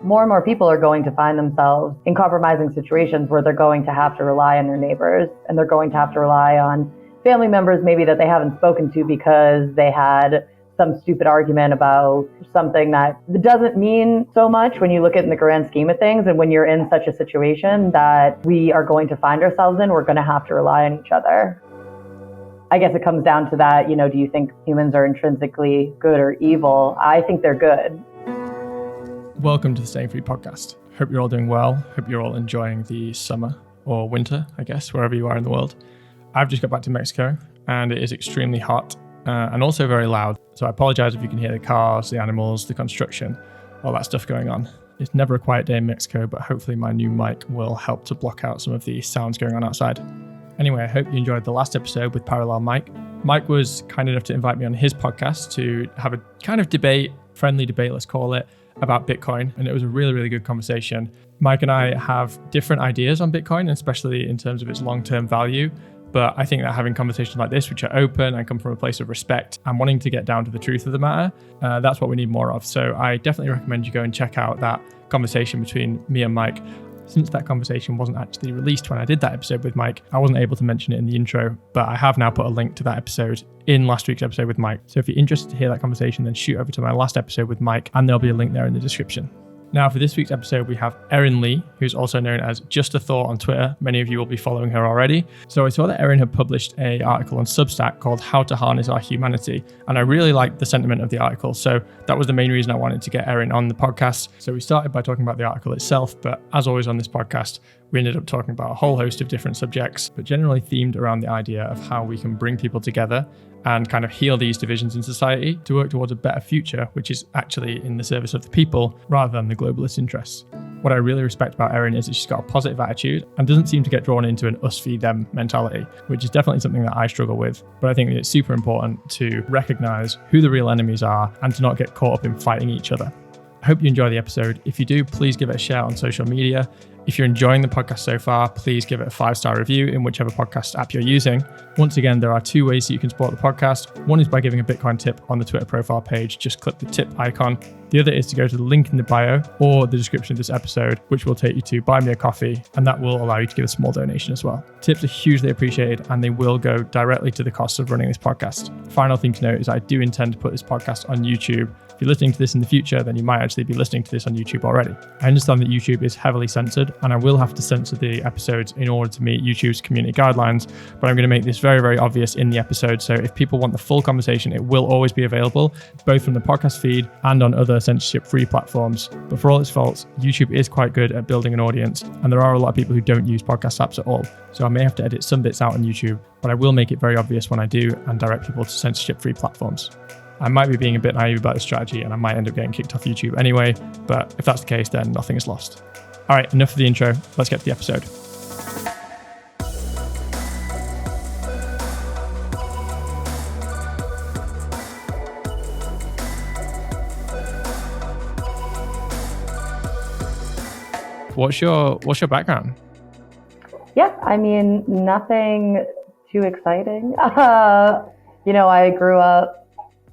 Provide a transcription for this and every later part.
more and more people are going to find themselves in compromising situations where they're going to have to rely on their neighbors, and they're going to have to rely on family members maybe that they haven't spoken to because they had some stupid argument about something that doesn't mean so much when you look at it in the grand scheme of things. And when you're in such a situation that we are going to find ourselves in, we're going to have to rely on each other. I guess it comes down to that, do you think humans are intrinsically good or evil? I think they're good. Welcome to the Staying Free podcast. Hope you're all doing well. Hope you're all enjoying the summer or winter, I guess, wherever you are in the world. I've just got back to Mexico and it is extremely hot and also very loud. So I apologize if you can hear the cars, the animals, the construction, all that stuff going on. It's never a quiet day in Mexico, but hopefully my new mic will help to block out some of the sounds going on outside. Anyway, I hope you enjoyed the last episode with Parallel Mike. Mike was kind enough to invite me on his podcast to have a kind of friendly debate, let's call it, about Bitcoin. And it was a really, really good conversation. Mike and I have different ideas on Bitcoin, especially in terms of its long-term value. But I think that having conversations like this, which are open and come from a place of respect and wanting to get down to the truth of the matter, that's what we need more of. So I definitely recommend you go and check out that conversation between me and Mike. Since that conversation wasn't actually released when I did that episode with Mike, I wasn't able to mention it in the intro, but I have now put a link to that episode in last week's episode with Mike. So if you're interested to hear that conversation, then shoot over to my last episode with Mike and there'll be a link there in the description. Now, for this week's episode, we have Erin Leigh, who's also known as Just a Thought on Twitter. Many of you will be following her already. So I saw that Erin had published an article on Substack called How to Harness Our Humanity. And I really liked the sentiment of the article. So that was the main reason I wanted to get Erin on the podcast. So we started by talking about the article itself. But as always on this podcast, we ended up talking about a whole host of different subjects, but generally themed around the idea of how we can bring people together and kind of heal these divisions in society to work towards a better future, which is actually in the service of the people rather than the globalist interests. What I really respect about Erin is that she's got a positive attitude and doesn't seem to get drawn into an us v them mentality, which is definitely something that I struggle with. But I think that it's super important to recognize who the real enemies are and to not get caught up in fighting each other. I hope you enjoy the episode. If you do, please give it a share on social media. If you're enjoying the podcast so far, please give it a 5-star review in whichever podcast app you're using. Once again, there are 2 ways that you can support the podcast. One is by giving a Bitcoin tip on the Twitter profile page. Just click the tip icon. The other is to go to the link in the bio or the description of this episode, which will take you to Buy Me a Coffee, and that will allow you to give a small donation as well. Tips are hugely appreciated, and they will go directly to the cost of running this podcast. Final thing to note is I do intend to put this podcast on YouTube. If you're listening to this in the future, then you might actually be listening to this on YouTube already. I understand that YouTube is heavily censored, and I will have to censor the episodes in order to meet YouTube's community guidelines, but I'm going to make this very, very obvious in the episode. So if people want the full conversation, it will always be available, both from the podcast feed and on other censorship-free platforms. But for all its faults, YouTube is quite good at building an audience, and there are a lot of people who don't use podcast apps at all. So I may have to edit some bits out on YouTube, but I will make it very obvious when I do and direct people to censorship-free platforms. I might be being a bit naive about this strategy and I might end up getting kicked off YouTube anyway, but if that's the case, then nothing is lost. All right, enough of the intro. Let's get to the episode. What's your background? Yeah, I mean, nothing too exciting. I grew up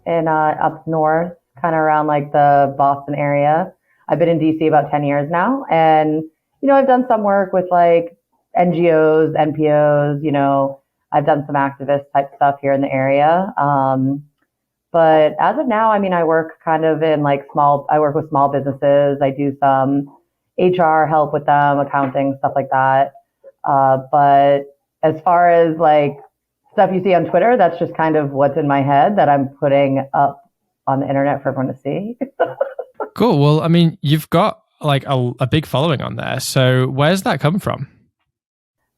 in up north, kind of around like the Boston area. I've been in DC about 10 years now. And, I've done some work with like NGOs, NPOs, I've done some activist type stuff here in the area. But as of now, I mean, I work kind of in like I work with small businesses. I do some HR help with them, accounting, stuff like that. But as far as like stuff you see on Twitter, that's just kind of what's in my head that I'm putting up on the internet for everyone to see. Cool. Well, I mean, you've got like a big following on there. So where's that come from?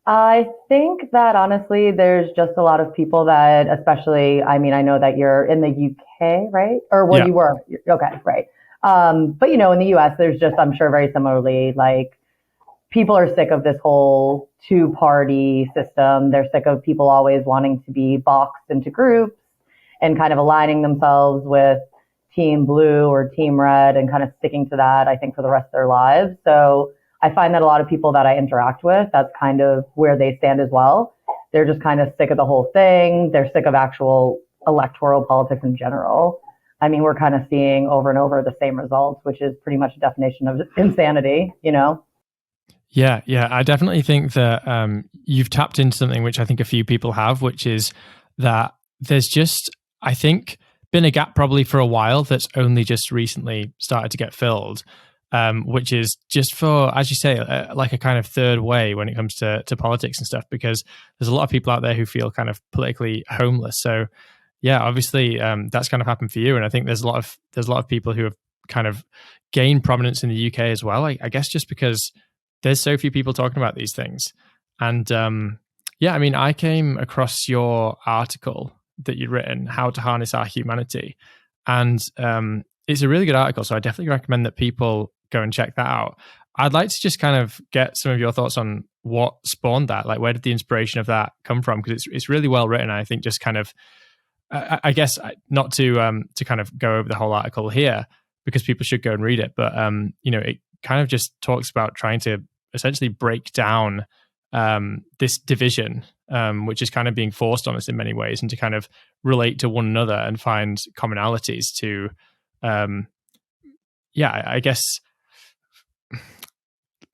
I think that honestly, there's just a lot of people that, especially, I mean, I know that you're in the UK, right? Or well, yeah. You were. Okay, right. But in the US, there's just, I'm sure very similarly, like people are sick of this whole two-party system. They're sick of people always wanting to be boxed into groups and kind of aligning themselves with Team Blue or Team Red and kind of sticking to that, I think, for the rest of their lives. So I find that a lot of people that I interact with, that's kind of where they stand as well. They're just kind of sick of the whole thing. They're sick of actual electoral politics in general. I mean, we're kind of seeing over and over the same results, which is pretty much a definition of insanity, you know? Yeah, yeah. I definitely think that you've tapped into something which I think a few people have, which is that there's just, I think, been a gap probably for a while that's only just recently started to get filled, which is just for, as you say, like a kind of third way when it comes to politics and stuff, because there's a lot of people out there who feel kind of politically homeless. So, yeah, obviously that's kind of happened for you, and I think there's a lot of people who have kind of gained prominence in the UK as well. I guess just because there's so few people talking about these things. And yeah, I mean, I came across your article that you'd written, How to Harness Our Humanity. And it's a really good article. So I definitely recommend that people go and check that out. I'd like to just kind of get some of your thoughts on what spawned that. Like, where did the inspiration of that come from? Because it's really well written. I think just kind of, I guess, not to kind of go over the whole article here, because people should go and read it. But it kind of just talks about trying to essentially break down this division, which is kind of being forced on us in many ways, and to kind of relate to one another and find commonalities to, I guess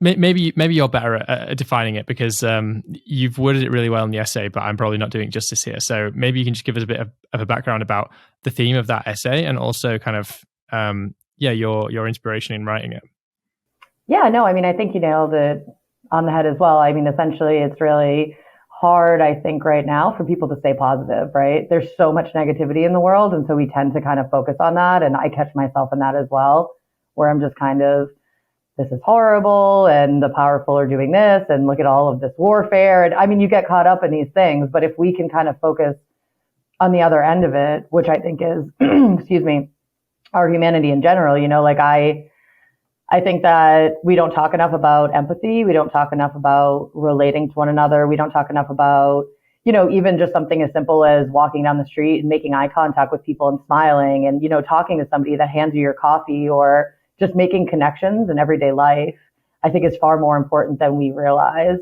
maybe you're better at defining it, because you've worded it really well in the essay, but I'm probably not doing justice here. So maybe you can just give us a bit of a background about the theme of that essay, and also kind of your inspiration in writing it. Yeah, no, I mean, I think you nailed it on the head as well. I mean, essentially, it's really hard, I think, right now for people to stay positive, right? There's so much negativity in the world. And so we tend to kind of focus on that. And I catch myself in that as well, where I'm just kind of, this is horrible and the powerful are doing this and look at all of this warfare. And I mean, you get caught up in these things, but if we can kind of focus on the other end of it, which I think is, excuse me, our humanity in general, like I think that we don't talk enough about empathy. We don't talk enough about relating to one another. We don't talk enough about, even just something as simple as walking down the street and making eye contact with people and smiling and, talking to somebody that hands you your coffee, or just making connections in everyday life, I think is far more important than we realize.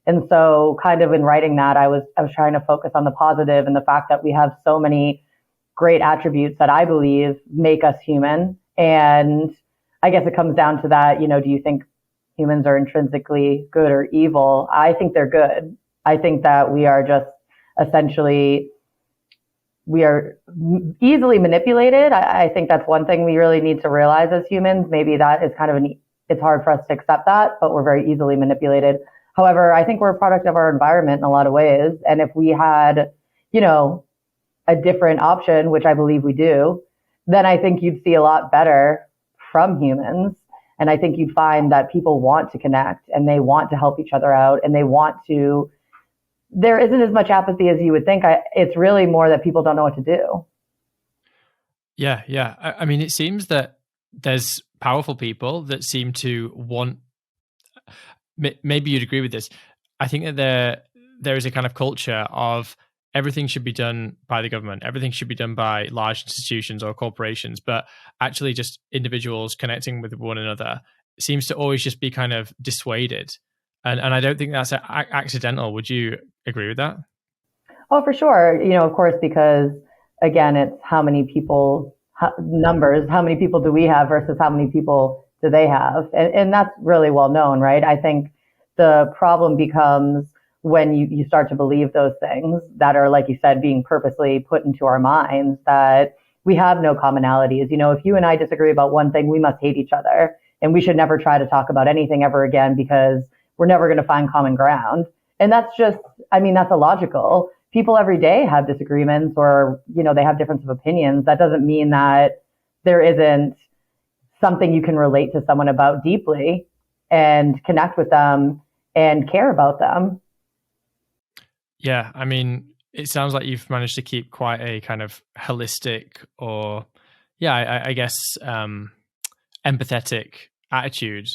And so kind of in writing that, I was trying to focus on the positive and the fact that we have so many great attributes that I believe make us human. And I guess it comes down to that, do you think humans are intrinsically good or evil? I think they're good. I think that we are just essentially, we are easily manipulated. I think that's one thing we really need to realize as humans. Maybe that is kind of it's hard for us to accept that, but we're very easily manipulated. However, I think we're a product of our environment in a lot of ways. And if we had, a different option, which I believe we do, then I think you'd see a lot better from humans. And I think you'd find that people want to connect and they want to help each other out, and there isn't as much apathy as you would think. It's really more that people don't know what to do. Yeah, yeah. I mean, it seems that there's powerful people that seem to want, maybe you'd agree with this. I think that there is a kind of culture of everything should be done by the government. Everything should be done by large institutions or corporations, but actually just individuals connecting with one another seems to always just be kind of dissuaded. And I don't think that's accidental. Would you agree with that? Oh, for sure. Of course, because again, it's how many people, numbers, how many people do we have versus how many people do they have? And that's really well known, right? I think the problem becomes when you start to believe those things that are, like you said, being purposely put into our minds, that we have no commonalities. If you and I disagree about one thing, we must hate each other, and we should never try to talk about anything ever again, because we're never going to find common ground. And that's just, that's illogical. People every day have disagreements, or, they have difference of opinions. That doesn't mean that there isn't something you can relate to someone about deeply and connect with them and care about them. Yeah, I mean, it sounds like you've managed to keep quite a kind of holistic, or I guess empathetic attitude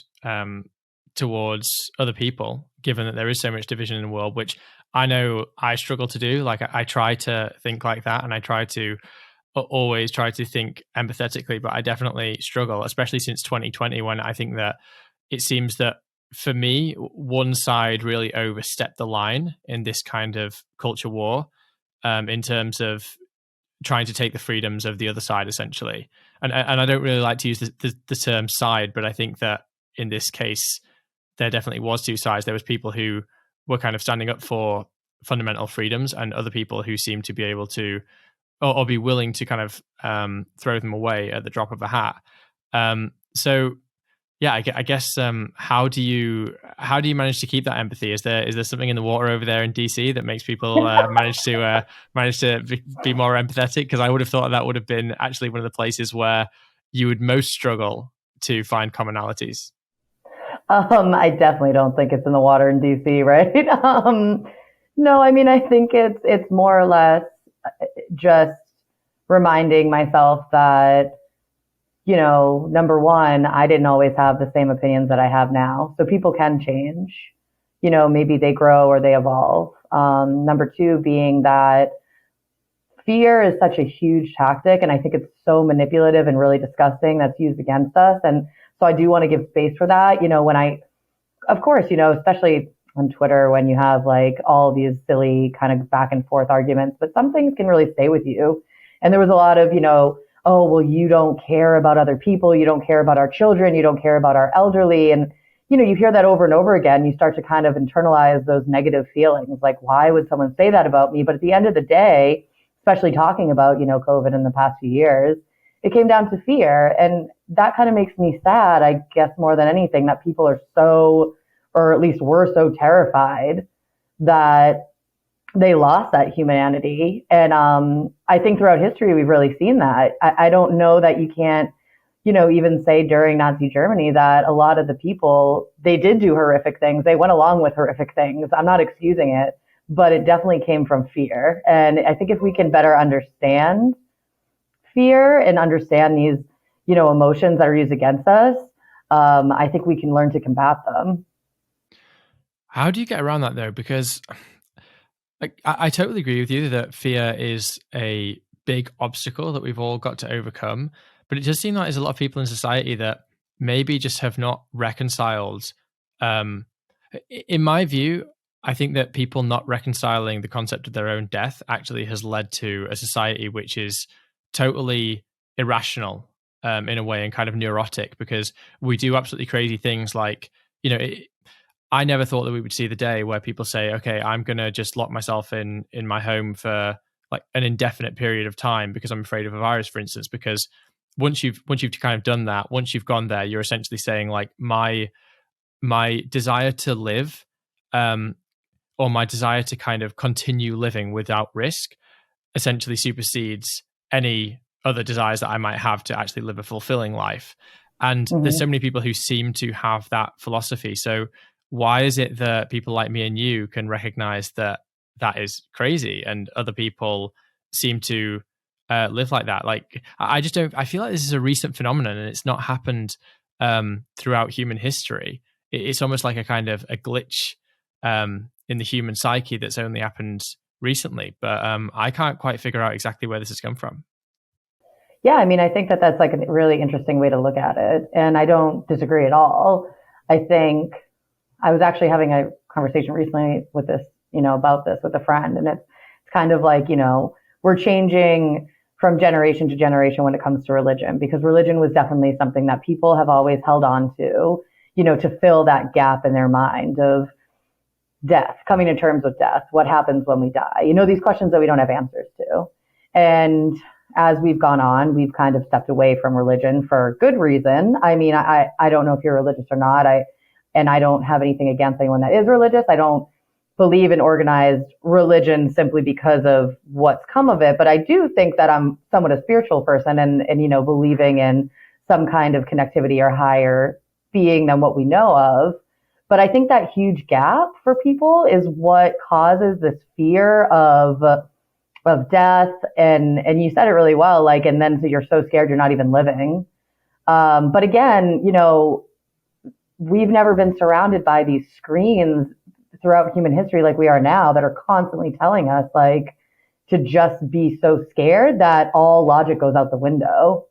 towards other people, given that there is so much division in the world, which I know I struggle to do. Like, I try to think like that, and I try to always try to think empathetically, but I definitely struggle, especially since 2020, when I think that it seems that for me, one side really overstepped the line in this kind of culture war, in terms of trying to take the freedoms of the other side, essentially. And I don't really like to use the term side, but I think that in this case, there definitely was two sides. There was people who were kind of standing up for fundamental freedoms, and other people who seemed to be able to, or be willing to kind of throw them away at the drop of a hat. So yeah, I guess how do you manage to keep that empathy? Is there something in the water over there in DC that makes people manage to be more empathetic? Because I would have thought that would have been actually one of the places where you would most struggle to find commonalities. I definitely don't think it's in the water in DC, right? No, I mean, I think it's more or less just reminding myself that, number one, I didn't always have the same opinions that I have now. So people can change. Maybe they grow or they evolve. Number two being that fear is such a huge tactic, and I think it's so manipulative and really disgusting that's used against us. And so I do want to give space for that. Of course, especially on Twitter when you have like all these silly kind of back and forth arguments, but some things can really stay with you. And there was a lot of, oh, well, you don't care about other people. You don't care about our children. You don't care about our elderly. And, you hear that over and over again. You start to kind of internalize those negative feelings. Like, why would someone say that about me? But at the end of the day, especially talking about, COVID in the past few years, it came down to fear. And that kind of makes me sad, I guess, more than anything, that people are so, or at least were so terrified that they lost that humanity. And I think throughout history, we've really seen that. I don't know that you can't, even say during Nazi Germany that a lot of the people, they did do horrific things. They went along with horrific things. I'm not excusing it, but it definitely came from fear. And I think if we can better understand fear and understand these, emotions that are used against us, I think we can learn to combat them. How do you get around that though? Because like, I totally agree with you that fear is a big obstacle that we've all got to overcome. But it does seem like there's a lot of people in society that maybe just have not reconciled. In my view, I think that people not reconciling the concept of their own death actually has led to a society which is totally irrational in a way, and kind of neurotic, because we do absolutely crazy things like, I never thought that we would see the day where people say, okay, I'm going to just lock myself in my home for like an indefinite period of time because I'm afraid of a virus, for instance. Because once you've kind of done that, once you've gone there, you're essentially saying like my desire to live, or my desire to kind of continue living without risk, essentially supersedes any other desires that I might have to actually live a fulfilling life. And there's so Mm-hmm. many people who seem to have that philosophy. So why is it that people like me and you can recognize that that is crazy, and other people seem to live like that? Like, I just don't, I feel like this is a recent phenomenon, and it's not happened throughout human history. It's almost like a kind of a glitch in the human psyche that's only happened recently. But I can't quite figure out exactly where this has come from. Yeah, I mean, I think that that's like a really interesting way to look at it. And I don't disagree at all. I think I was actually having a conversation recently with this, about this with a friend. And it's kind of like, we're changing from generation to generation when it comes to religion, because religion was definitely something that people have always held on to, to fill that gap in their mind of death, coming to terms with death. What happens when we die? These questions that we don't have answers to. And as we've gone on, we've kind of stepped away from religion for good reason. I mean, I don't know if you're religious or not. And I don't have anything against anyone that is religious. I don't believe in organized religion simply because of what's come of it. But I do think that I'm somewhat a spiritual person, and believing in some kind of connectivity or higher being than what we know of. But I think that huge gap for people is what causes this fear of death. And you said it really well, like, and then so you're so scared you're not even living. But again, we've never been surrounded by these screens throughout human history like we are now, that are constantly telling us like to just be so scared that all logic goes out the window.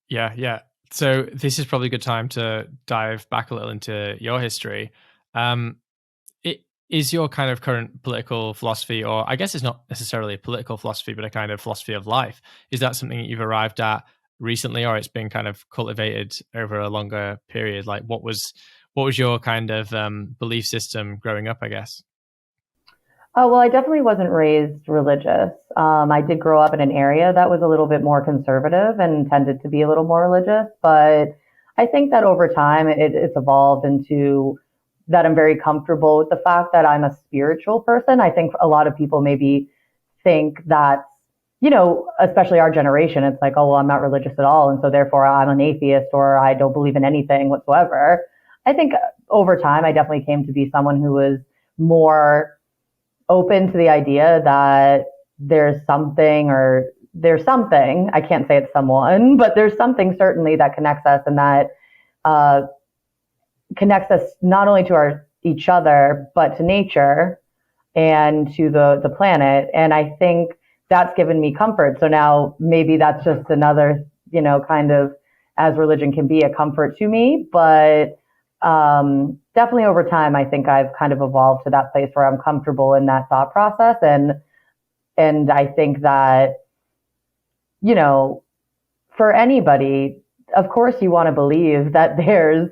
Yeah. So this is probably a good time to dive back a little into your history. Um, is your kind of current political philosophy, or I guess it's not necessarily a political philosophy, but a kind of philosophy of life, is that something that you've arrived at recently, or it's been kind of cultivated over a longer period? Like, what was your kind of belief system growing up, I guess? Oh, well, I definitely wasn't raised religious. I did grow up in an area that was a little bit more conservative and tended to be a little more religious, but I think that over time it's evolved into that I'm very comfortable with the fact that I'm a spiritual person. I think a lot of people maybe think that, especially our generation, it's like, oh, well, I'm not religious at all. And so therefore I'm an atheist or I don't believe in anything whatsoever. I think over time, I definitely came to be someone who was more open to the idea that there's something, I can't say it's someone, but there's something certainly that connects us and that uh, connects us not only to each other, but to nature and to the planet. And I think that's given me comfort. So now maybe that's just another, kind of as religion can be a comfort to me. But definitely over time, I think I've kind of evolved to that place where I'm comfortable in that thought process. And I think that, you know, for anybody, of course you want to believe that there's,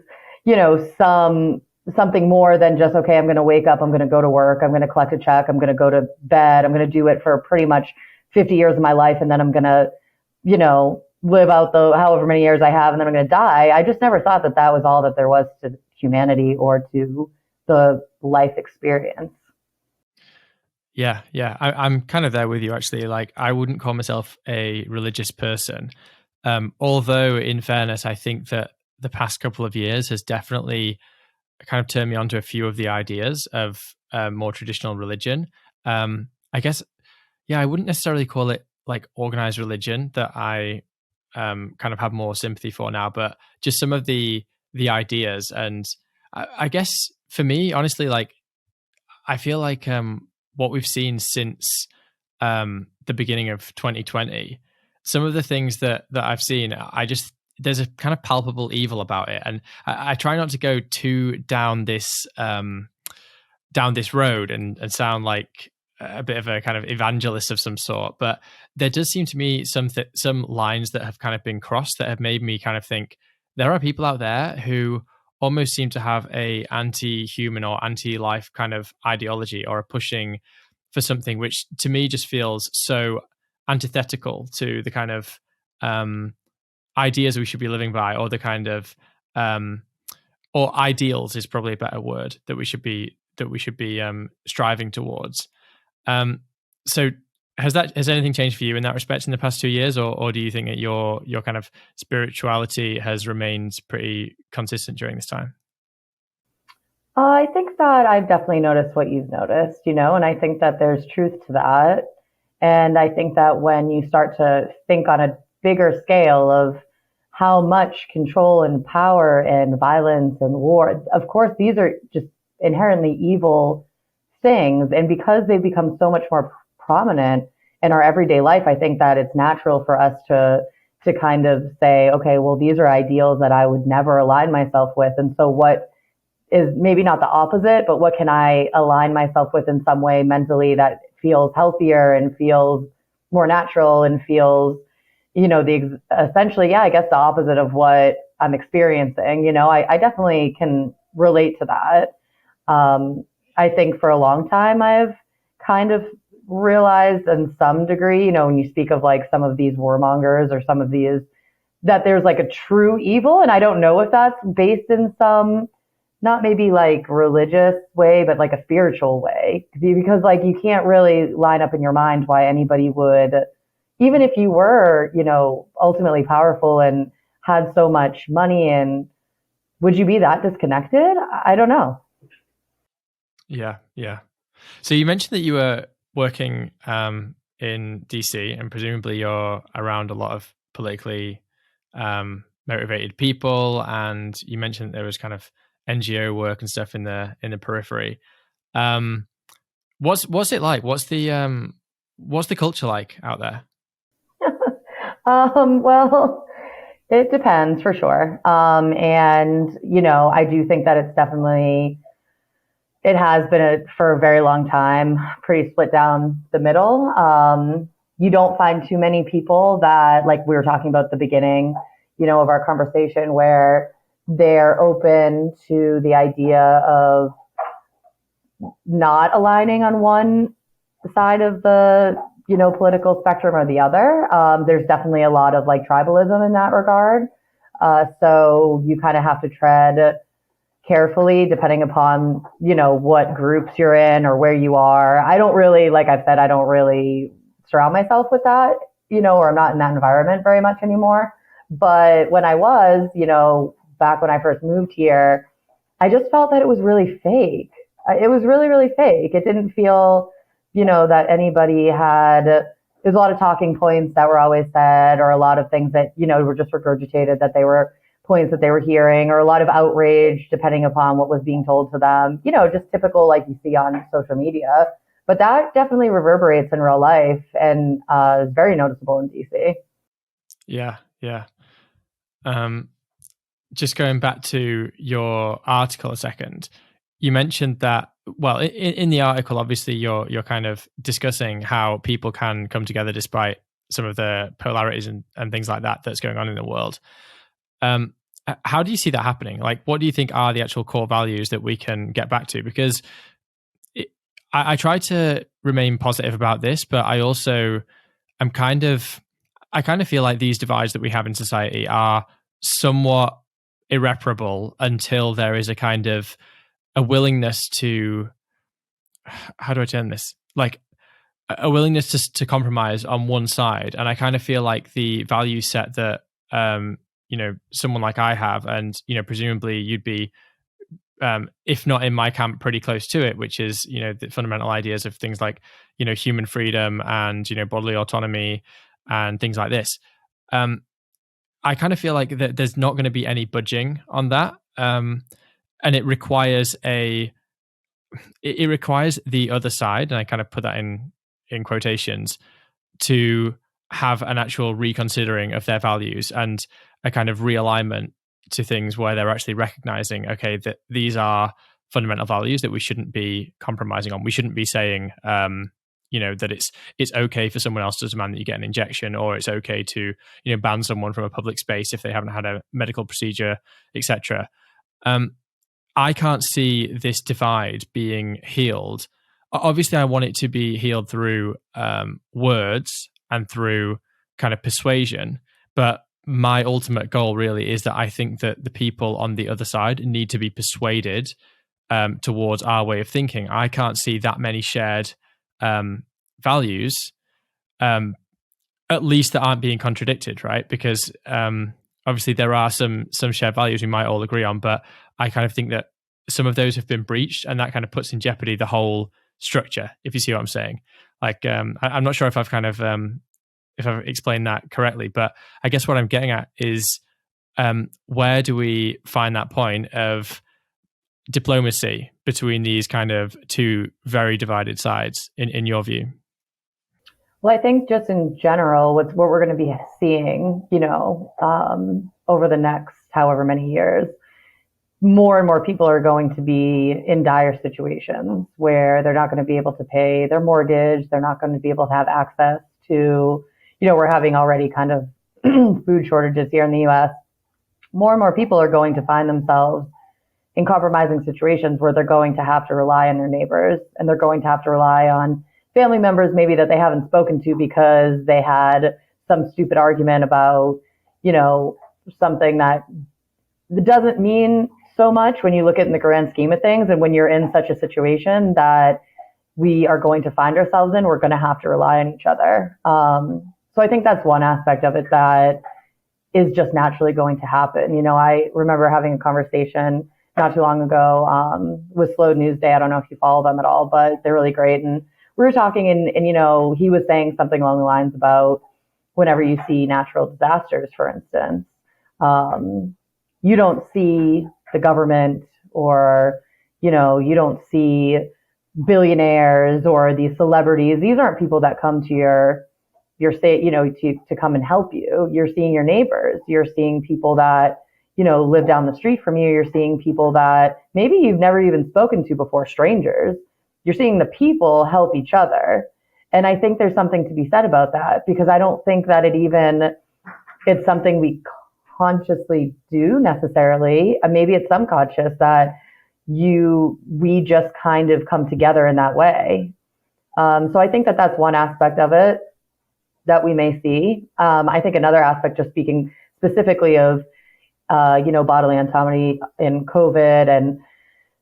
something more than just, okay, I'm going to wake up, I'm going to go to work, I'm going to collect a check, I'm going to go to bed, I'm going to do it for pretty much 50 years of my life, and then I'm going to, live out the however many years I have, and then I'm going to die. I just never thought that that was all that there was to humanity or to the life experience. Yeah, yeah. I'm kind of there with you actually. Like, I wouldn't call myself a religious person. Although in fairness, I think that the past couple of years has definitely kind of turned me onto a few of the ideas of more traditional religion. I guess, yeah, I wouldn't necessarily call it like organized religion that I kind of have more sympathy for now, but just some of the ideas. And I guess for me, honestly, like I feel like what we've seen since the beginning of 2020, some of the things that I've seen, I just there's a kind of palpable evil about it, and I try not to go too down this road and sound like a bit of a kind of evangelist of some sort. But there does seem to me some lines that have kind of been crossed that have made me kind of think there are people out there who almost seem to have a anti-human or anti-life kind of ideology, or are pushing for something which to me just feels so antithetical to the kind of ideas we should be living by, or the kind of um, or ideals is probably a better word that we should be striving towards. Um, so has anything changed for you in that respect in the past 2 years, or do you think that your kind of spirituality has remained pretty consistent during this time? I think that I've definitely noticed what you've noticed, and I think that there's truth to that. And I think that when you start to think on a bigger scale of how much control and power and violence and war, of course, these are just inherently evil things. And because they become so much more prominent in our everyday life, I think that it's natural for us to kind of say, okay, well, these are ideals that I would never align myself with. And so what is maybe not the opposite, but what can I align myself with in some way mentally that feels healthier and feels more natural and feels, essentially, yeah, I guess the opposite of what I'm experiencing. I definitely can relate to that. I think for a long time, I've kind of realized in some degree, when you speak of like some of these warmongers or some of these, that there's like a true evil. And I don't know if that's based in some, not maybe like religious way, but like a spiritual way. Because like you can't really line up in your mind why anybody would, even if you were, ultimately powerful and had so much money, and would you be that disconnected? I don't know. Yeah, yeah. So you mentioned that you were working in DC, and presumably you're around a lot of politically motivated people. And you mentioned there was kind of NGO work and stuff in the periphery. Um, what's it like? What's the culture like out there? Well, it depends for sure. And, I do think that it's definitely It has been for a very long time, pretty split down the middle. You don't find too many people that, like we were talking about at the beginning, of our conversation, where they're open to the idea of not aligning on one side of the, political spectrum or the other. There's definitely a lot of like tribalism in that regard. So you kind of have to tread carefully depending upon, what groups you're in or where you are. I don't really, like I've said, I don't really surround myself with that, or I'm not in that environment very much anymore. But when I was, back when I first moved here, I just felt that it was really fake. It was really, really fake. It didn't feel, that anybody had, there's a lot of talking points that were always said, or a lot of things that, were just regurgitated, that they were points that they were hearing, or a lot of outrage depending upon what was being told to them, just typical like you see on social media. But that definitely reverberates in real life and is very noticeable in DC. Yeah, yeah. Just going back to your article a second, you mentioned that, well, in the article, obviously you're kind of discussing how people can come together despite some of the polarities and things like that that's going on in the world. How do you see that happening? Like, what do you think are the actual core values that we can get back to? Because I try to remain positive about this, but I also I kind of feel like these divides that we have in society are somewhat irreparable until there is a kind of a willingness to, how do I turn this? Like a willingness to compromise on one side. And I kind of feel like the value set that, someone like I have, and, presumably you'd be, if not in my camp, pretty close to it, which is, the fundamental ideas of things like, human freedom and, bodily autonomy and things like this. I kind of feel like that there's not going to be any budging on that. And it requires it requires the other side, and I kind of put that in quotations, to have an actual reconsidering of their values and a kind of realignment to things where they're actually recognizing, okay, that these are fundamental values that we shouldn't be compromising on. We shouldn't be saying, that it's okay for someone else to demand that you get an injection, or it's okay to, ban someone from a public space if they haven't had a medical procedure, etc. I can't see this divide being healed. Obviously, I want it to be healed through words and through kind of persuasion. But my ultimate goal really is that I think that the people on the other side need to be persuaded towards our way of thinking. I can't see that many shared values, at least that aren't being contradicted, right? Because obviously there are some shared values we might all agree on, but I kind of think that some of those have been breached, and that kind of puts in jeopardy the whole structure, if you see what I'm saying. Like, I'm not sure if I've kind of if I've explained that correctly, but I guess what I'm getting at is where do we find that point of diplomacy between these kind of two very divided sides in your view? Well, I think just in general, what we're going to be seeing, over the next however many years, more and more people are going to be in dire situations where they're not going to be able to pay their mortgage. They're not going to be able to have access to, we're having already kind of food shortages here in the US. More and more people are going to find themselves in compromising situations where they're going to have to rely on their neighbors, and they're going to have to rely on family members maybe that they haven't spoken to because they had some stupid argument about, something that doesn't mean so much when you look at it in the grand scheme of things. And when you're in such a situation that we are going to find ourselves in, we're going to have to rely on each other. So I think that's one aspect of it that is just naturally going to happen. I remember having a conversation not too long ago with Slow News Day. I don't know if you follow them at all, but they're really great. And we were talking, and he was saying something along the lines about whenever you see natural disasters, for instance, you don't see the government, or, you don't see billionaires or these celebrities. These aren't people that come to your state, to come and help you. You're seeing your neighbors. You're seeing people that, live down the street from you. You're seeing people that maybe you've never even spoken to before, strangers. You're seeing the people help each other. And I think there's something to be said about that, because I don't think that it's something we consciously do necessarily. Maybe it's subconscious that we just kind of come together in that way. So I think that that's one aspect of it that we may see. I think another aspect, just speaking specifically of, bodily autonomy in COVID and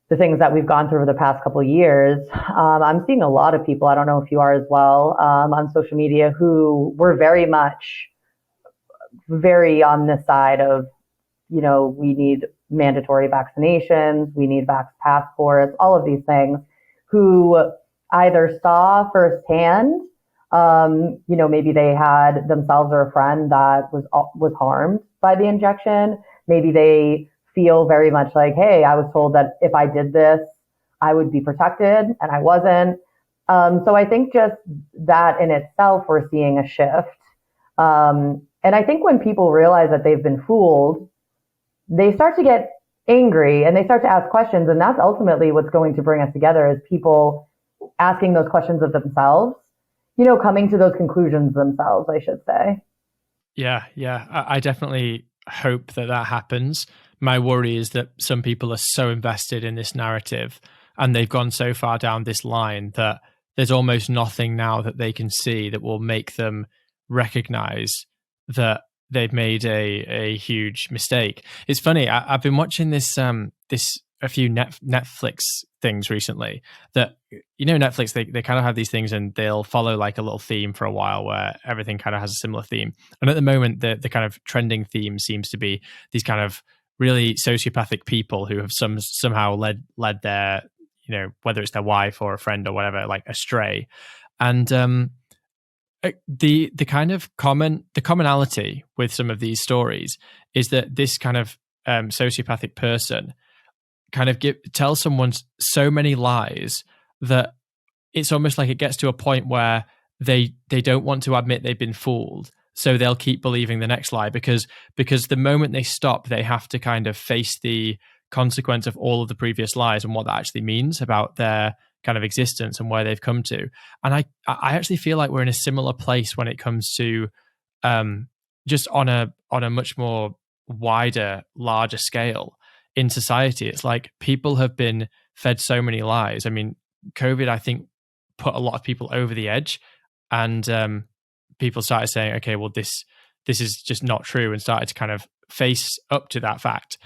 the things that we've gone through over the past couple of years, I'm seeing a lot of people, I don't know if you are as well, on social media, who were very on the side of, we need mandatory vaccinations, we need vax passports, all of these things, who either saw firsthand, maybe they had themselves or a friend that was harmed by the injection. Maybe they feel very much like, hey, I was told that if I did this, I would be protected, and I wasn't. So I think just that in itself, we're seeing a shift. And I think when people realize that they've been fooled, they start to get angry and they start to ask questions. And that's ultimately what's going to bring us together, is people asking those questions of themselves, coming to those conclusions themselves, I should say. Yeah. I definitely hope that happens. My worry is that some people are so invested in this narrative and they've gone so far down this line that there's almost nothing now that they can see that will make them recognize that they've made a huge mistake. It's funny. I've been watching a few Netflix things recently that, Netflix, they kind of have these things and they'll follow like a little theme for a while where everything kind of has a similar theme. And at the moment, the kind of trending theme seems to be these kind of really sociopathic people who have somehow led their, whether it's their wife or a friend or whatever, like astray. And the kind of commonality with some of these stories is that this kind of sociopathic person kind of tells someone so many lies that it's almost like it gets to a point where they don't want to admit they've been fooled. So they'll keep believing the next lie because the moment they stop, they have to kind of face the consequence of all of the previous lies and what that actually means about their kind of existence and where they've come to. And I actually feel like we're in a similar place when it comes to just on a much more wider, larger scale in society. It's like people have been fed so many lies. I mean, COVID, I think, put a lot of people over the edge, and people started saying, okay, well, this is just not true, and started to kind of face up to that fact.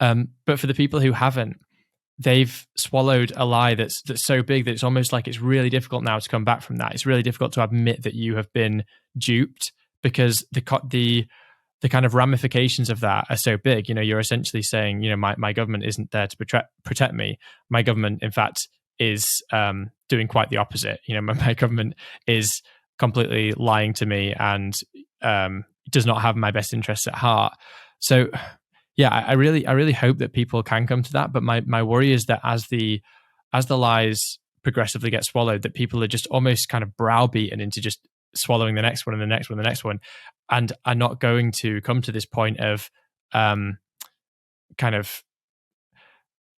But for the people who haven't, they've swallowed a lie that's so big that it's almost like it's really difficult now to come back from that. It's really difficult to admit that you have been duped, because the kind of ramifications of that are so big. You're essentially saying, my government isn't there to protect me. My government, in fact, is doing quite the opposite. My government is completely lying to me and does not have my best interests at heart. So yeah, I really hope that people can come to that. But my worry is that as the lies progressively get swallowed, that people are just almost kind of browbeaten into just swallowing the next one and the next one and the next one, and are not going to come to this point of kind of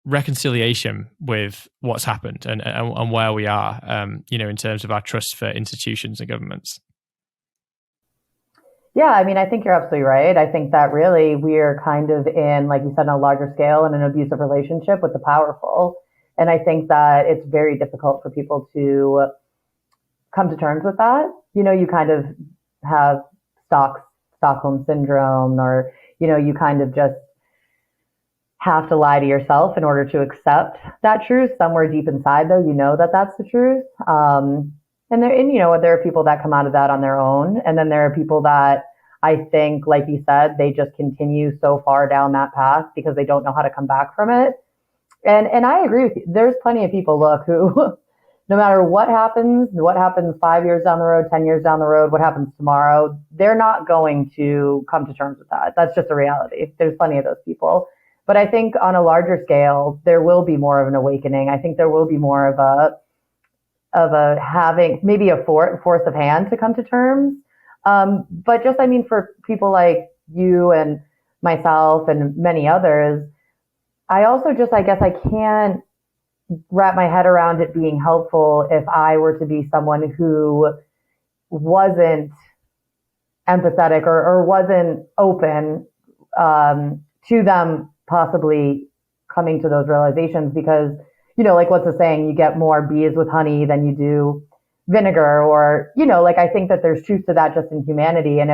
reconciliation with what's happened and where we are, in terms of our trust for institutions and governments. Yeah, I mean, I think you're absolutely right. I think that really we're kind of in, like you said, on a larger scale, in an abusive relationship with the powerful. And I think that it's very difficult for people to come to terms with that. You kind of have Stockholm syndrome, or, you kind of just have to lie to yourself in order to accept that truth. Somewhere deep inside, though, that that's the truth. And there are people that come out of that on their own. And then there are people that, I think, like you said, they just continue so far down that path because they don't know how to come back from it. And I agree with you. There's plenty of people, who no matter what happens 5 years down the road, 10 years down the road, what happens tomorrow, they're not going to come to terms with that. That's just a reality. There's plenty of those people. But I think on a larger scale, there will be more of an awakening. I think there will be more of a having maybe a force of hand to come to terms. But just, I mean, for people like you and myself and many others, I also just, I guess I can't wrap my head around it being helpful if I were to be someone who wasn't empathetic or wasn't open to them possibly coming to those realizations, because, like what's the saying, you get more bees with honey than you do vinegar, or, like I think that there's truth to that just in humanity. And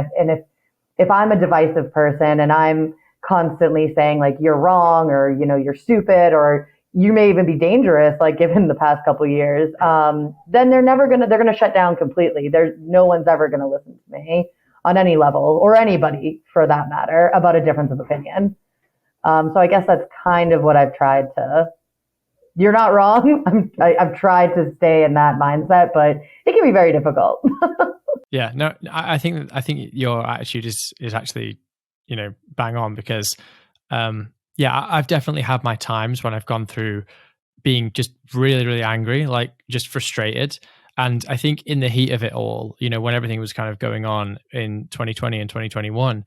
if I'm a divisive person and I'm constantly saying like, you're wrong, or, you're stupid, or you may even be dangerous, like given the past couple of years, then they're going to shut down completely. No one's ever going to listen to me on any level, or anybody for that matter, about a difference of opinion. So I guess that's kind of what I've tried to. You're not wrong. I've tried to stay in that mindset, but it can be very difficult. Yeah, no, I think your attitude is actually, bang on, because, I've definitely had my times when I've gone through being just really, really angry, like just frustrated. And I think in the heat of it all, when everything was kind of going on in 2020 and 2021,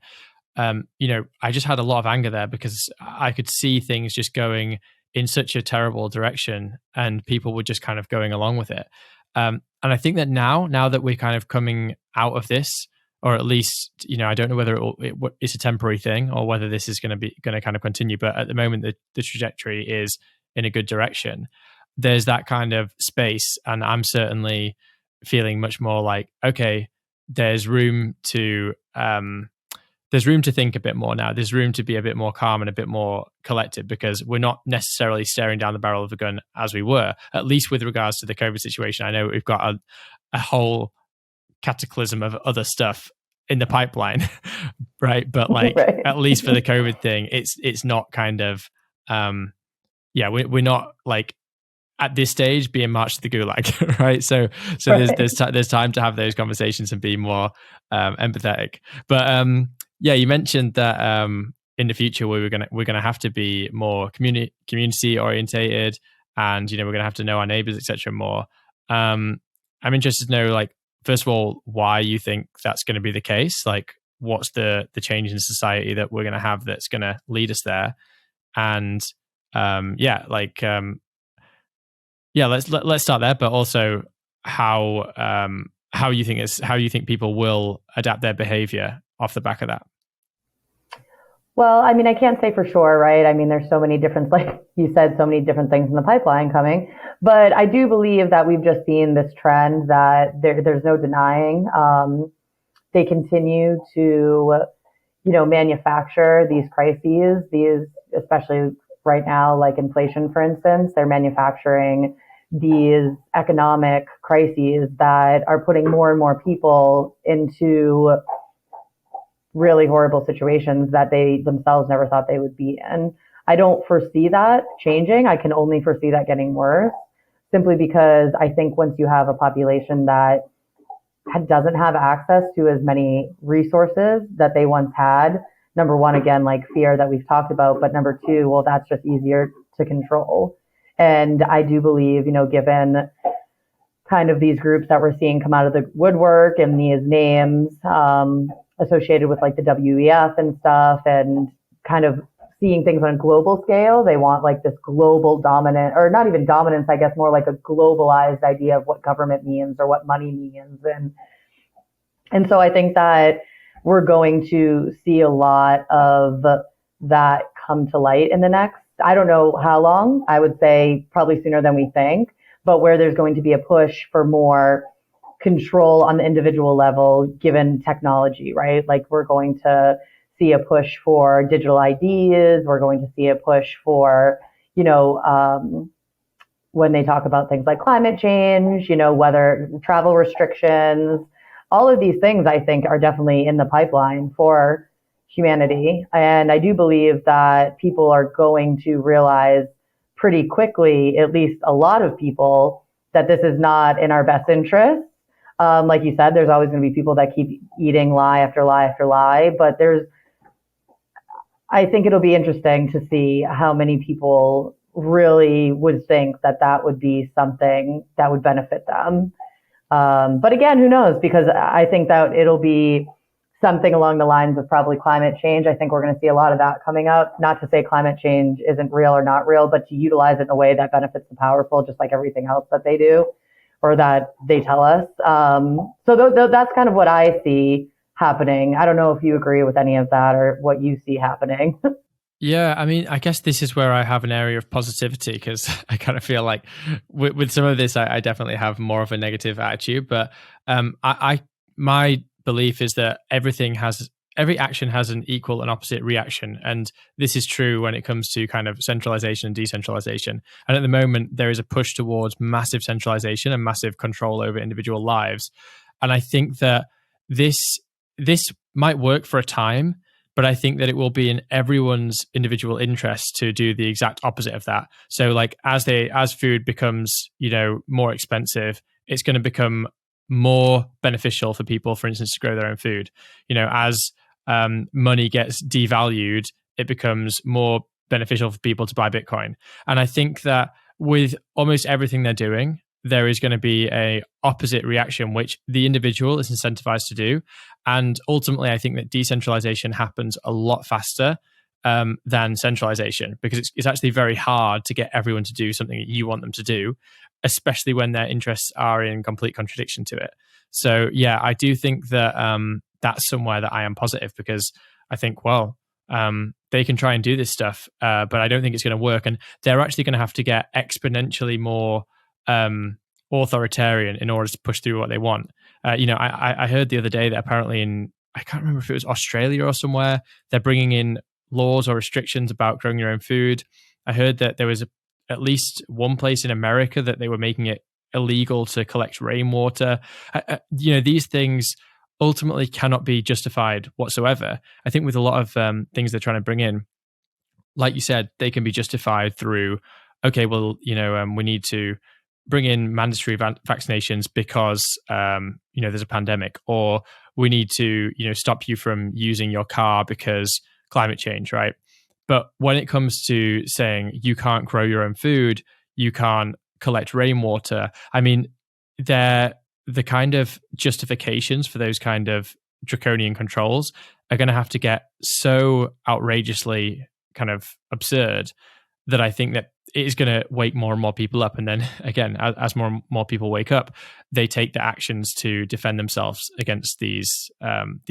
I just had a lot of anger there because I could see things just going in such a terrible direction and people were just kind of going along with it. And I think that now that we're kind of coming out of this, or at least, I don't know whether it's a temporary thing or whether this is going to kind of continue. But at the moment, the trajectory is in a good direction. There's that kind of space. And I'm certainly feeling much more like, okay, there's room to think a bit more now. There's room to be a bit more calm and a bit more collected, because we're not necessarily staring down the barrel of a gun as we were, at least with regards to the COVID situation. I know we've got a whole cataclysm of other stuff in the pipeline, right? But like, Right. At least for the COVID thing, it's not kind of, we're not like at this stage being marched to the gulag, right? So Right. there's time to have those conversations and be more empathetic. But you mentioned that in the future we're gonna have to be more community orientated, and we're gonna have to know our neighbors, etc. more. I'm interested to know, like, first of all, why you think that's going to be the case. Like, what's the change in society that we're going to have that's going to lead us there? And let's start there. But also, how you think people will adapt their behavior off the back of that. Well, I mean, I can't say for sure, right? I mean, there's so many different, like you said, so many different things in the pipeline coming. But I do believe that we've just seen this trend that there's no denying. They continue to, manufacture these crises, especially right now, like inflation, for instance, they're manufacturing these economic crises that are putting more and more people into really horrible situations that they themselves never thought they would be in. I don't foresee that changing. I can only foresee that getting worse, simply because I think once you have a population that doesn't have access to as many resources that they once had, number one, again, like fear that we've talked about, but number two, well, that's just easier to control. And I do believe, given kind of these groups that we're seeing come out of the woodwork and these names associated with like the WEF and stuff, and kind of seeing things on a global scale, they want like this global dominant, or not even dominance, I guess more like a globalized idea of what government means or what money means. And so I think that we're going to see a lot of that come to light in the next, I don't know how long, I would say probably sooner than we think, but where there's going to be a push for more control on the individual level given technology, right? Like we're going to see a push for digital IDs. We're going to see a push for, when they talk about things like climate change, whether travel restrictions, all of these things I think are definitely in the pipeline for humanity. And I do believe that people are going to realize pretty quickly, at least a lot of people, that this is not in our best interest. Like you said, there's always going to be people that keep eating lie after lie after lie, but I think it'll be interesting to see how many people really would think that would be something that would benefit them. But again, who knows? Because I think that it'll be something along the lines of probably climate change. I think we're going to see a lot of that coming up. Not to say climate change isn't real or not real, but to utilize it in a way that benefits the powerful, just like everything else that they do or that they tell us. That's kind of what I see happening. I don't know if you agree with any of that or what you see happening. Yeah, I mean, I guess this is where I have an area of positivity because I kind of feel like with some of this, I definitely have more of a negative attitude. But my belief is that every action has an equal and opposite reaction, and this is true when it comes to kind of centralization and decentralization. And at the moment, there is a push towards massive centralization and massive control over individual lives. And I think that this might work for a time, but I think that it will be in everyone's individual interest to do the exact opposite of that. So like as food becomes, more expensive, it's going to become more beneficial for people, for instance, to grow their own food. As money gets devalued, it becomes more beneficial for people to buy Bitcoin. And I think that with almost everything they're doing, there is going to be a opposite reaction, which the individual is incentivized to do. And ultimately, I think that decentralization happens a lot faster than centralization, because it's actually very hard to get everyone to do something that you want them to do, especially when their interests are in complete contradiction to it. So yeah, I do think that that's somewhere that I am positive, because I think, well, they can try and do this stuff, but I don't think it's going to work. And they're actually going to have to get exponentially more authoritarian in order to push through what they want. I heard the other day that apparently I can't remember if it was Australia or somewhere, they're bringing in laws or restrictions about growing your own food. I heard that there was at least one place in America that they were making it illegal to collect rainwater. These things ultimately cannot be justified whatsoever. I think with a lot of things they're trying to bring in, like you said, they can be justified through, okay, well, we need to bring in mandatory vaccinations because there's a pandemic, or we need to stop you from using your car because climate change, right? But when it comes to saying you can't grow your own food, you can't collect rainwater, I mean, the kind of justifications for those kind of draconian controls are going to have to get so outrageously kind of absurd that I think that it is going to wake more and more people up. And then again, as more and more people wake up, they take the actions to defend themselves against these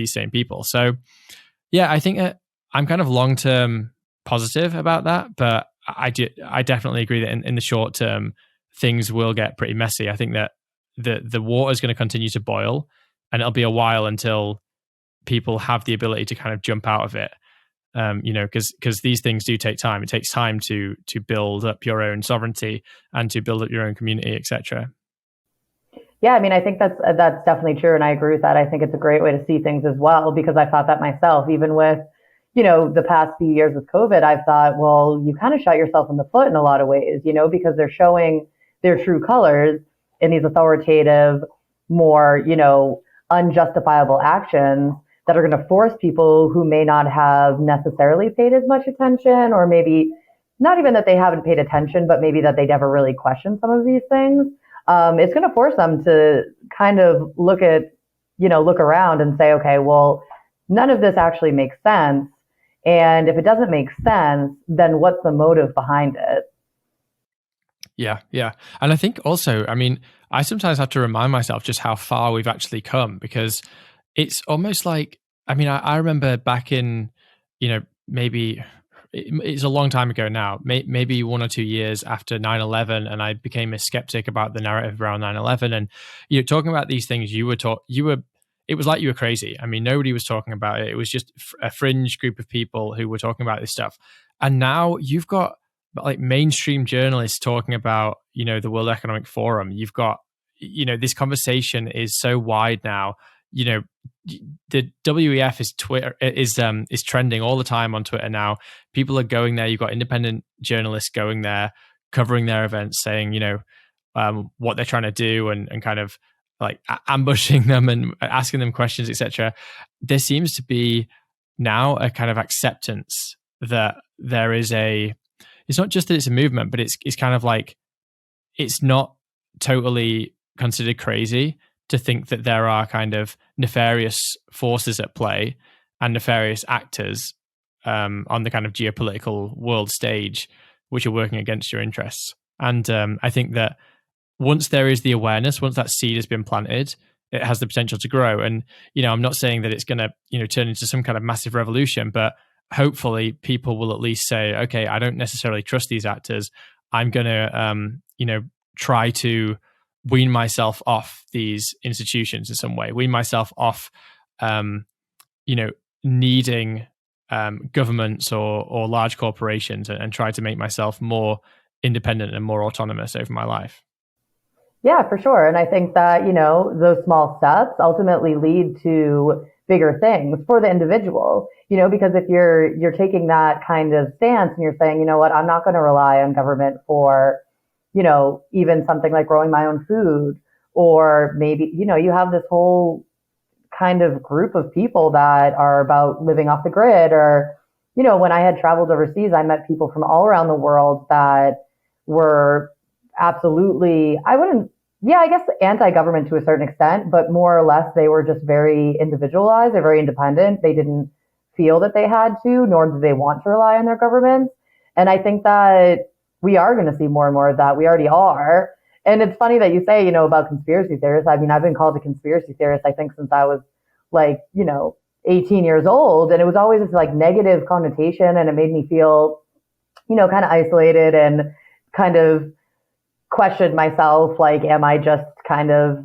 same people. So yeah, I think that I'm kind of long-term positive about that, but I definitely agree that in the short term, things will get pretty messy. I think that the water is going to continue to boil, and it'll be a while until people have the ability to kind of jump out of it. Because these things do take time. It takes time to build up your own sovereignty and to build up your own community, etc. Yeah, I mean, I think that's definitely true, and I agree with that. I think it's a great way to see things as well, because I thought that myself, even with the past few years with COVID. I've thought, well, you kind of shot yourself in the foot in a lot of ways, because they're showing their true colors in these authoritative, more unjustifiable actions that are going to force people who may not have necessarily paid as much attention, or maybe not even that they haven't paid attention, but maybe that they never really questioned some of these things. It's going to force them to kind of look around and say, okay, well, none of this actually makes sense. And if it doesn't make sense, then what's the motive behind it? Yeah. And I think also, I mean, I sometimes have to remind myself just how far we've actually come, because it's almost like, I mean, I remember back in, maybe it's a long time ago now, maybe 1 or 2 years after 9/11, and I became a skeptic about the narrative around 9/11. And talking about these things, it was like you were crazy. I mean, nobody was talking about it. It was just a fringe group of people who were talking about this stuff. And now you've got like mainstream journalists talking about, the World Economic Forum. You've got, this conversation is so wide now. The WEF is trending all the time on Twitter now. People are going there. You've got independent journalists going there, covering their events, saying, what they're trying to do, and kind of like ambushing them and asking them questions, etc. There seems to be now a kind of acceptance that there is it's not just that it's a movement, but it's kind of like, it's not totally considered crazy, to think that there are kind of nefarious forces at play and nefarious actors on the kind of geopolitical world stage, which are working against your interests. And I think that once there is the awareness, once that seed has been planted, it has the potential to grow. And, I'm not saying that it's going to, turn into some kind of massive revolution, but hopefully people will at least say, okay, I don't necessarily trust these actors. I'm going to, try to wean myself off these institutions in some way, wean myself off, needing governments or large corporations, and try to make myself more independent and more autonomous over my life. Yeah, for sure. And I think that, those small steps ultimately lead to bigger things for the individual, because if you're taking that kind of stance and you're saying, you know what, I'm not going to rely on government for, even something like growing my own food, or maybe, you have this whole kind of group of people that are about living off the grid, or, when I had traveled overseas, I met people from all around the world that were absolutely, I guess anti-government to a certain extent, but more or less they were just very individualized. They're very independent. They didn't feel that they had to, nor did they want to rely on their governments. And I think that we are going to see more and more of that. We already are. And it's funny that you say, about conspiracy theorists. I mean, I've been called a conspiracy theorist, I think, since I was 18 years old. And it was always this negative connotation. And it made me feel, kind of isolated and kind of questioned myself, am I just kind of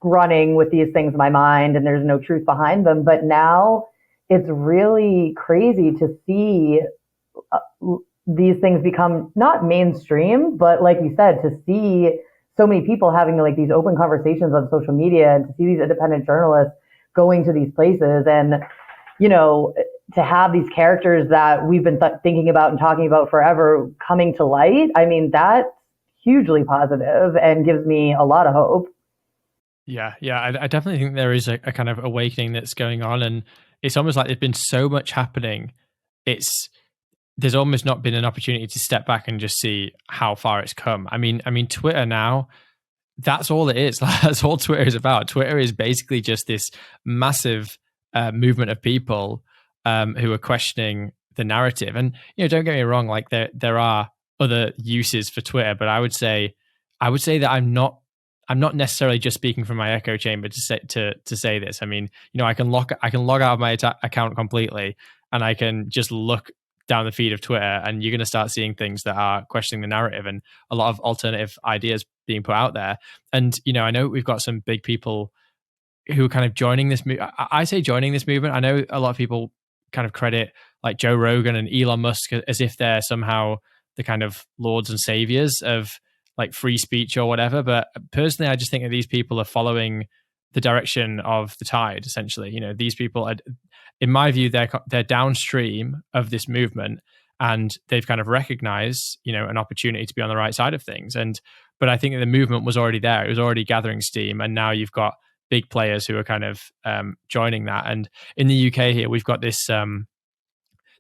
running with these things in my mind and there's no truth behind them? But now it's really crazy to see these things become not mainstream, but like you said, to see so many people having these open conversations on social media, and to see these independent journalists going to these places, and to have these characters that we've been thinking about and talking about forever coming to light. I mean, that's hugely positive and gives me a lot of hope. Yeah, I definitely think there is a kind of awakening that's going on, and it's almost like there's been so much happening. There's almost not been an opportunity to step back and just see how far it's come. I mean, Twitter now, that's all it is. That's all Twitter is about. Twitter is basically just this massive movement of people who are questioning the narrative. And don't get me wrong, there are other uses for Twitter, but I would say that I'm not necessarily just speaking from my echo chamber to say this. I mean, I can log out of my account completely, and I can just look down the feed of Twitter, and you're going to start seeing things that are questioning the narrative and a lot of alternative ideas being put out there. And I know we've got some big people who are kind of joining this. I say joining this movement. I know a lot of people kind of credit like Joe Rogan and Elon Musk as if they're somehow the kind of lords and saviors of like free speech or whatever. But personally, I just think that these people are following the direction of the tide, essentially. These people are, in my view, they're downstream of this movement, and they've kind of recognized, an opportunity to be on the right side of things. But I think that the movement was already there. It was already gathering steam. And now you've got big players who are kind of joining that. And in the UK here, we've got this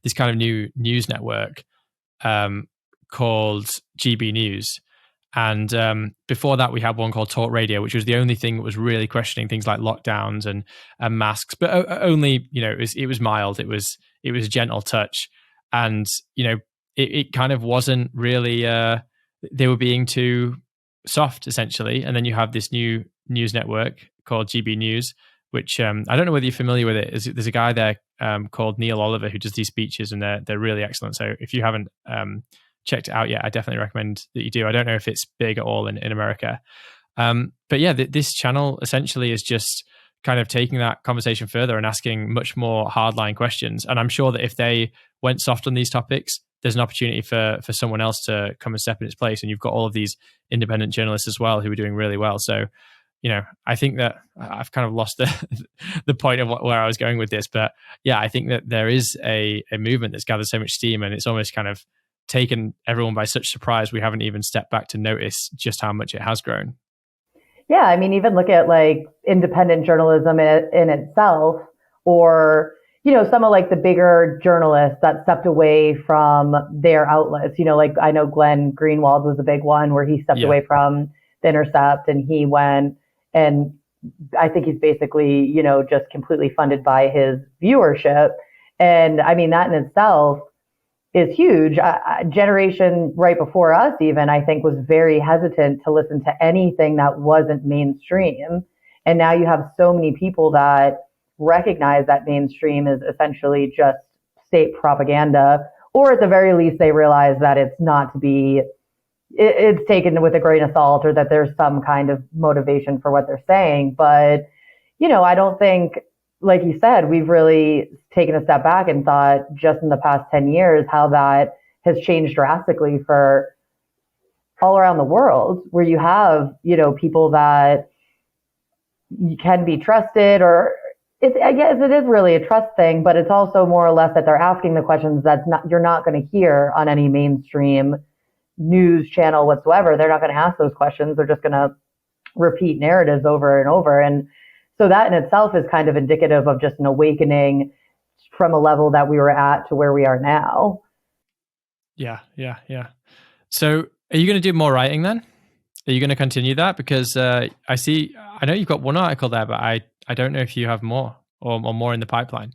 this kind of new news network called GB News. And before that, we had one called Talk Radio, which was the only thing that was really questioning things like lockdowns and masks, but only, it was mild. It was a gentle touch. And, it kind of wasn't really, they were being too soft, essentially. And then you have this new news network called GB News, which I don't know whether you're familiar with it. There's a guy there called Neil Oliver who does these speeches, and they're really excellent. So if you haven't checked it out yet, I definitely recommend that you do. I don't know if it's big at all in America. But yeah, this channel essentially is just kind of taking that conversation further and asking much more hardline questions. And I'm sure that if they went soft on these topics, there's an opportunity for someone else to come and step in its place. And you've got all of these independent journalists as well who are doing really well. So, I think that I've kind of lost the point of where I was going with this. But yeah, I think that there is a movement that's gathered so much steam, and it's almost kind of taken everyone by such surprise. We haven't even stepped back to notice just how much it has grown. Yeah, I mean, even look at independent journalism in itself, or some of the bigger journalists that stepped away from their outlets. I know Glenn Greenwald was a big one where he stepped away from The Intercept, and he went and I think he's basically, just completely funded by his viewership. And I mean, that in itself is huge. Generation right before us, even, I think, was very hesitant to listen to anything that wasn't mainstream. And now you have so many people that recognize that mainstream is essentially just state propaganda, or at the very least, they realize that it's not to be, it's taken with a grain of salt, or that there's some kind of motivation for what they're saying. But, I don't think, like you said, we've really taken a step back and thought just in the past 10 years how that has changed drastically for all around the world, where you have, people that can be trusted, or I guess it is really a trust thing, but it's also more or less that they're asking the questions you're not going to hear on any mainstream news channel whatsoever. They're not going to ask those questions. They're just going to repeat narratives over and over. And so that in itself is kind of indicative of just an awakening from a level that we were at to where we are now. Yeah. So are you going to do more writing then? Are you going to continue that? Because I know you've got one article there, but I don't know if you have more or more in the pipeline.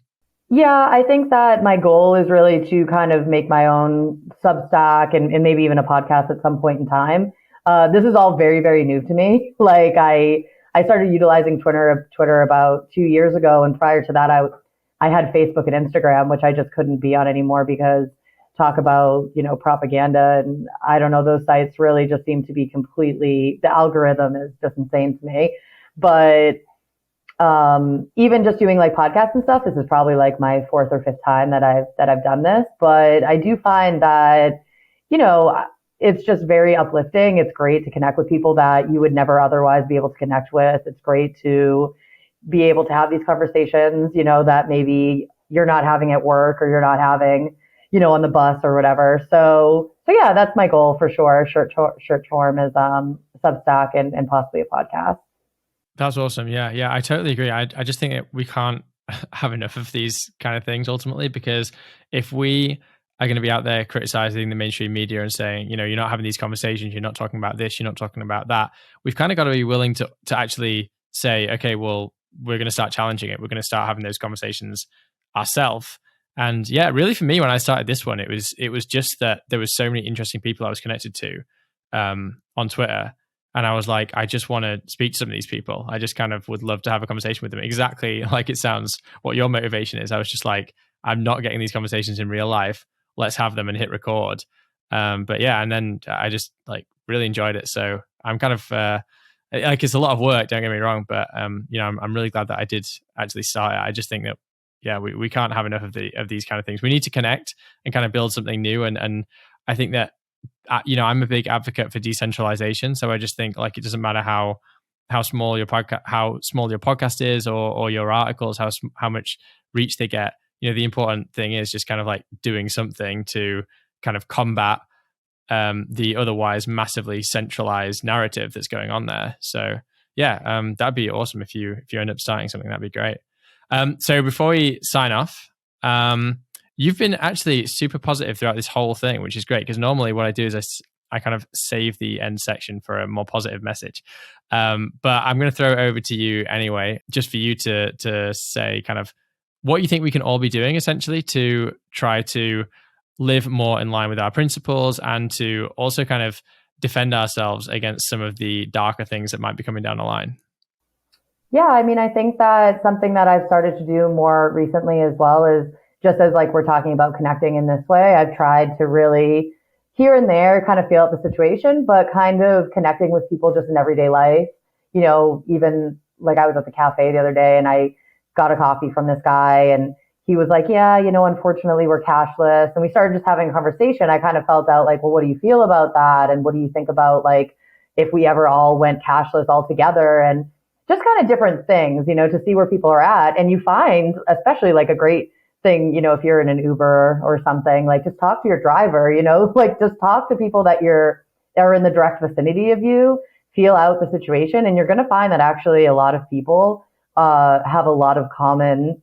Yeah, I think that my goal is really to kind of make my own Substack and maybe even a podcast at some point in time. This is all very, very new to me. Like I started utilizing Twitter about 2 years ago. And prior to that, I had Facebook and Instagram, which I just couldn't be on anymore because talk about, propaganda. And I don't know, those sites really just seem to be the algorithm is just insane to me. But even just doing like podcasts and stuff, this is probably like my fourth or fifth time that I've done this. But I do find that, it's just very uplifting. It's great to connect with people that you would never otherwise be able to connect with. It's great to be able to have these conversations, that maybe you're not having at work, or you're not having, on the bus or whatever. So yeah, that's my goal for sure. Short form is Substack and possibly a podcast. That's awesome. Yeah, I totally agree. I just think that we can't have enough of these kind of things ultimately, because if we are going to be out there criticizing the mainstream media and saying, you're not having these conversations, you're not talking about this, you're not talking about that, we've kind of got to be willing to actually say, okay, well, we're going to start challenging it. We're going to start having those conversations ourselves. And yeah, really for me, when I started this one, it was just that there was so many interesting people I was connected to on Twitter. And I was like, I just want to speak to some of these people. I just kind of would love to have a conversation with them. Exactly like it sounds what your motivation is. I was just like, I'm not getting these conversations in real life. Let's have them and hit record. But yeah, and then I just like really enjoyed it. So I'm kind of like, it's a lot of work, don't get me wrong, but I'm really glad that I did actually start it. I just think that, yeah, we can't have enough of these kind of things. We need to connect and kind of build something new. And I think that, I'm a big advocate for decentralization. So I just think like, it doesn't matter how small your podcast is, or your articles, how much reach they get. The important thing is just kind of like doing something to kind of combat the otherwise massively centralized narrative that's going on there. So yeah, that'd be awesome if you end up starting something. That'd be great. So before we sign off, you've been actually super positive throughout this whole thing, which is great, because normally what I do is I kind of save the end section for a more positive message. But I'm going to throw it over to you anyway, just for you to say kind of what you think we can all be doing essentially to try to live more in line with our principles, and to also kind of defend ourselves against some of the darker things that might be coming down the line. Yeah, I mean, I think that something that I've started to do more recently as well is, just as like we're talking about connecting in this way, I've tried to really here and there kind of feel out the situation, but kind of connecting with people just in everyday life. Even like I was at the cafe the other day and I got a coffee from this guy, and he was like, yeah, unfortunately we're cashless. And we started just having a conversation. I kind of felt out like, well, what do you feel about that? And what do you think about like if we ever all went cashless all together? And just kind of different things, to see where people are at. And you find, especially like a great thing, if you're in an Uber or something, like just talk to your driver, like just talk to people that are in the direct vicinity of you, feel out the situation. And you're going to find that actually a lot of people have a lot of common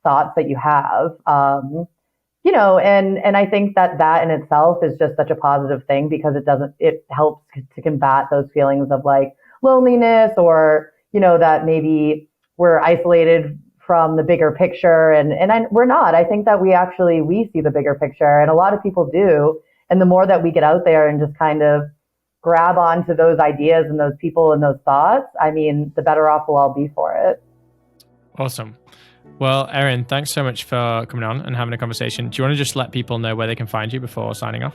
thoughts that you have, and I think that in itself is just such a positive thing, because it helps to combat those feelings of like loneliness, or, that maybe we're isolated from the bigger picture. We're not. I think that we see the bigger picture, and a lot of people do. And the more that we get out there and just kind of grab onto those ideas and those people and those thoughts, I mean, the better off we'll all be for it. Awesome. Well, Erin, thanks so much for coming on and having a conversation. Do you want to just let people know where they can find you before signing off?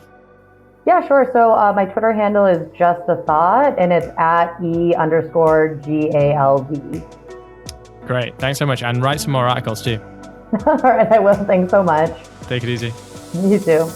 Yeah, sure. So my Twitter handle is just a thought, and it's at E_GALV. Great. Thanks so much. And write some more articles too. All right, I will. Thanks so much. Take it easy. You too.